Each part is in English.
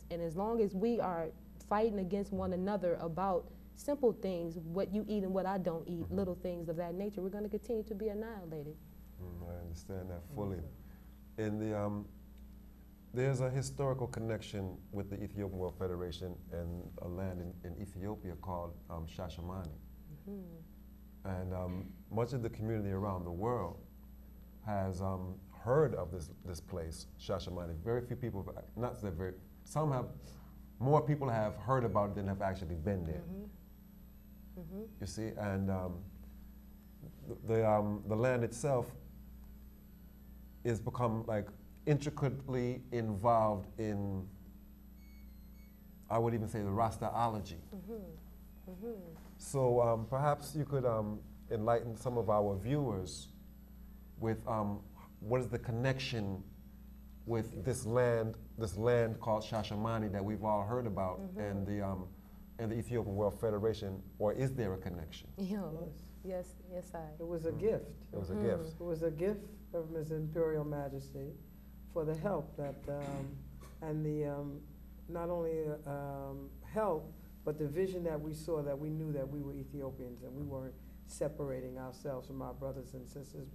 us. And as long as we are fighting against one another about simple things, what you eat and what I don't eat, little things of that nature, we're going to continue to be annihilated. I understand that fully. In the, there's a historical connection with the Ethiopian World Federation and a land in Ethiopia called Shashamani. And much of the community around the world has heard of this place, Shashamani. Very few people, not that very, some have, more people have heard about it than have actually been there. You see, and the land itself is become like intricately involved in, I would even say, the Rastaology. So perhaps you could enlighten some of our viewers with what is the connection with this land called Shashamani that we've all heard about, and the Ethiopian World Federation, or is there a connection? Yes, I. It was a gift. It was a gift. It was a gift from His Imperial Majesty for the help that, and the, not only help, but the vision that we saw, that we knew that we were Ethiopians and we weren't separating ourselves from our brothers and sisters,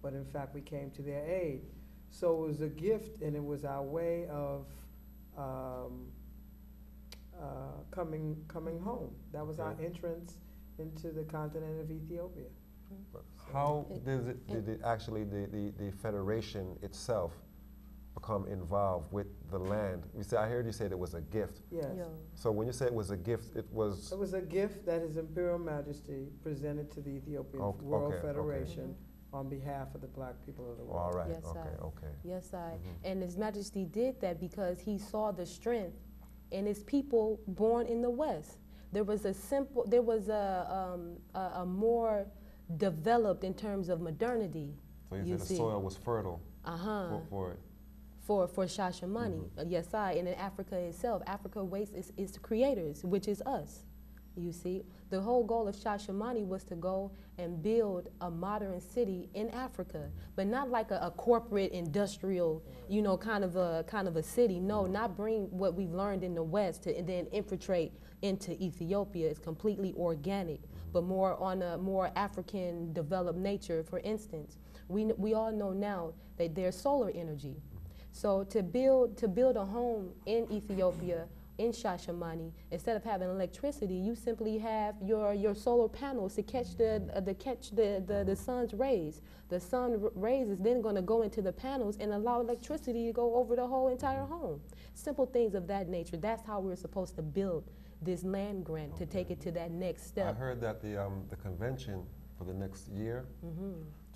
but in fact we came to their aid. So it was a gift, and it was our way of coming home. That was our entrance into the continent of Ethiopia. How did it actually, the Federation itself become involved with the land? You say, I heard you say it was a gift. Yes. So when you say it was a gift, it was... It was a gift that His Imperial Majesty presented to the Ethiopian World Federation on behalf of the black people of the world. All right, Yes, okay. Yes, and His Majesty did that because he saw the strength in his people born in the West. There was a more developed in terms of modernity. So you said the soil was fertile for it. For Shashamani, yes, and in Africa itself, Africa waits is the creators, which is us. You see, the whole goal of Shashamani was to go and build a modern city in Africa, but not like a corporate industrial, you know, kind of a city. No, not bring what we've learned in the West and then infiltrate into Ethiopia. It's completely organic, but more on a more African developed nature. For instance, we all know now that there's solar energy. So to build a home in Ethiopia, in Shashamani, instead of having electricity, you simply have your solar panels to catch the sun's rays. The sun rays is then going to go into the panels and allow electricity to go over the whole entire home. Simple things of that nature. That's how we're supposed to build this land grant, to take it to that next step. I heard that the convention for the next year,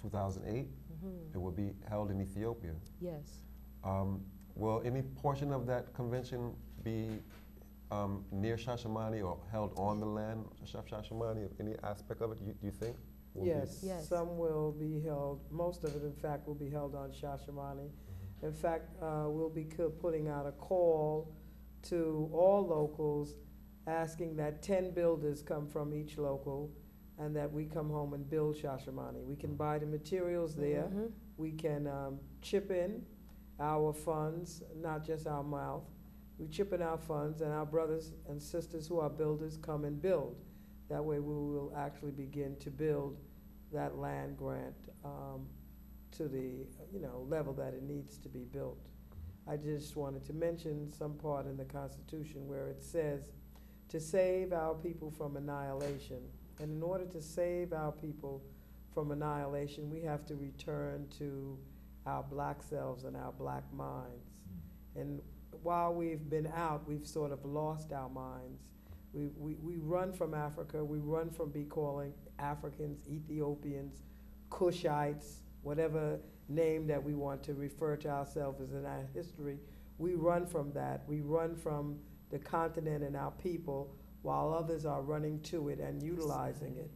2008, it will be held in Ethiopia. Yes. Will any portion of that convention be near Shashamani or held on the land of Shashamani? Any aspect of it, do you think? Yes, some will be held, most of it in fact will be held on Shashamani. In fact, we'll be putting out a call to all locals asking that 10 builders come from each local and that we come home and build Shashamani. We can buy the materials there. We can chip in our funds, not just our mouth. We chip in our funds, and our brothers and sisters who are builders come and build. That way we will actually begin to build that land grant to the level that it needs to be built. I just wanted to mention some part in the Constitution where it says to save our people from annihilation. And in order to save our people from annihilation, we have to return to our black selves and our black minds. And while we've been out, we've sort of lost our minds. We run from Africa. We run from calling Africans, Ethiopians, Cushites, whatever name that we want to refer to ourselves as in our history. We run from that. We run from the continent and our people while others are running to it and utilizing it.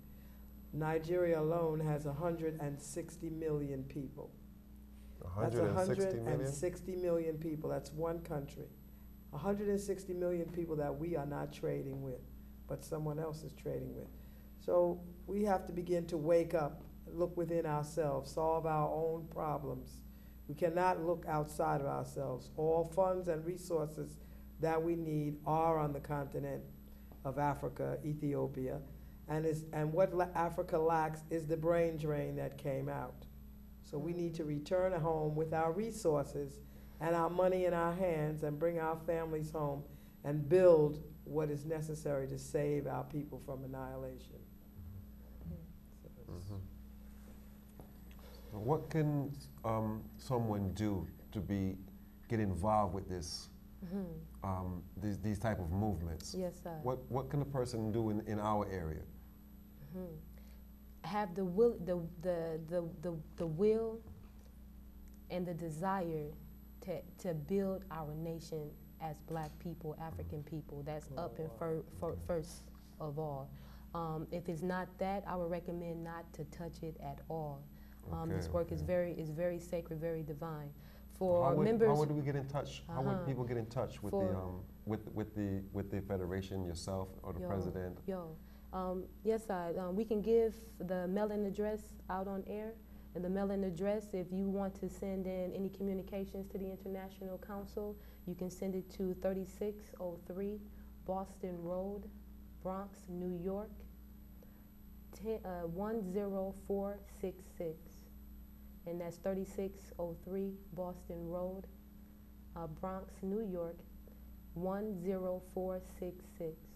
Nigeria alone has 160 million people. 160 million people. That's one country. 160 million people that we are not trading with, but someone else is trading with. So we have to begin to wake up, look within ourselves, solve our own problems. We cannot look outside of ourselves. All funds and resources that we need are on the continent of Africa, Ethiopia, and what Africa lacks is the brain drain that came out. So we need to return home with our resources and our money in our hands and bring our families home and build what is necessary to save our people from annihilation. What can someone do to get involved with this, these type of movements? Yes, sir. What can a person do in our area? Have the will, the will and the desire to build our nation as Black people, African people. That's up and first of all. If it's not that, I would recommend not to touch it at all. This work is very sacred, very divine. For members, how would we get in touch? How would people get in touch with the federation, yourself, or the president? Yes, we can give the mailing address out on air. And the mailing address, if you want to send in any communications to the International Council, you can send it to 3603 Boston Road, Bronx, New York, 10466. And that's 3603 Boston Road, Bronx, New York, 10466.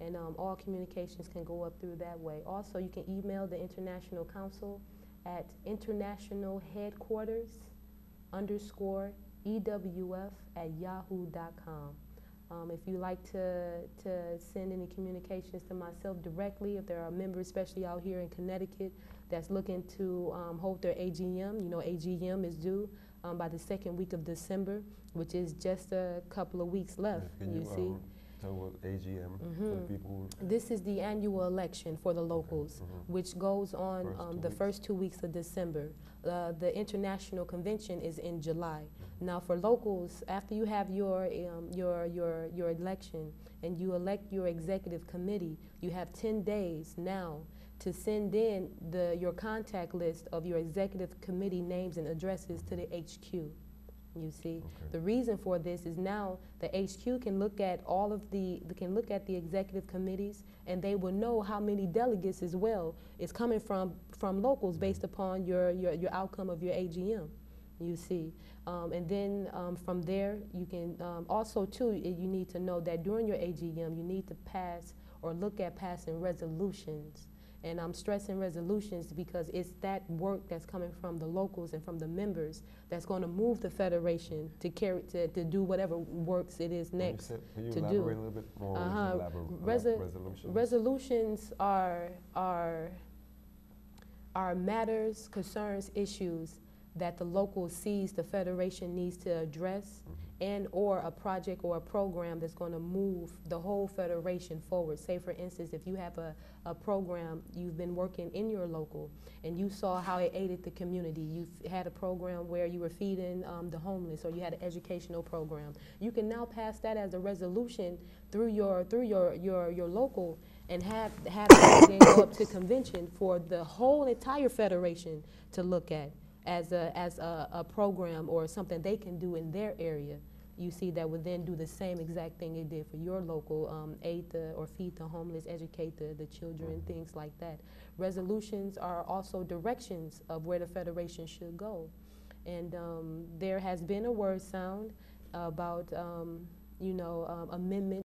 And all communications can go up through that way. Also, you can email the International Council at international_headquarters_EWF@yahoo.com. If you like to send any communications to myself directly, if there are members, especially out here in Connecticut, that's looking to hold their AGM, you know AGM is due by the second week of December, which is just a couple of weeks left, you see. Tell what AGM for the people who... This is the annual election for the locals, which goes on the first 2 weeks of December. The international convention is in July. Now, for locals, after you have your election and you elect your executive committee, you have 10 days now to send in your contact list of your executive committee names and addresses to the HQ. You see, the reason for this is now the HQ can look at the executive committees, and they will know how many delegates as well is coming from locals based upon your outcome of your AGM. You see, and then from there you can also too you need to know that during your AGM you need to pass or look at passing resolutions. And I'm stressing resolutions because it's that work that's coming from the locals and from the members that's going to move the federation to do whatever works it is next to do. Can you elaborate a little bit more on resolutions? Resolutions are matters, concerns, issues that the local sees the federation needs to address, and or a project or a program that's going to move the whole federation forward. Say, for instance, if you have a program you've been working in your local and you saw how it aided the community, you've had a program where you were feeding the homeless, or you had an educational program, you can now pass that as a resolution through your local and have it go up to convention for the whole entire federation to look at as a program or something they can do in their area. You see, that would then do the same exact thing it did for your local, aid or feed the homeless, educate the children, things like that. Resolutions are also directions of where the federation should go. And there has been a word sound about, amendment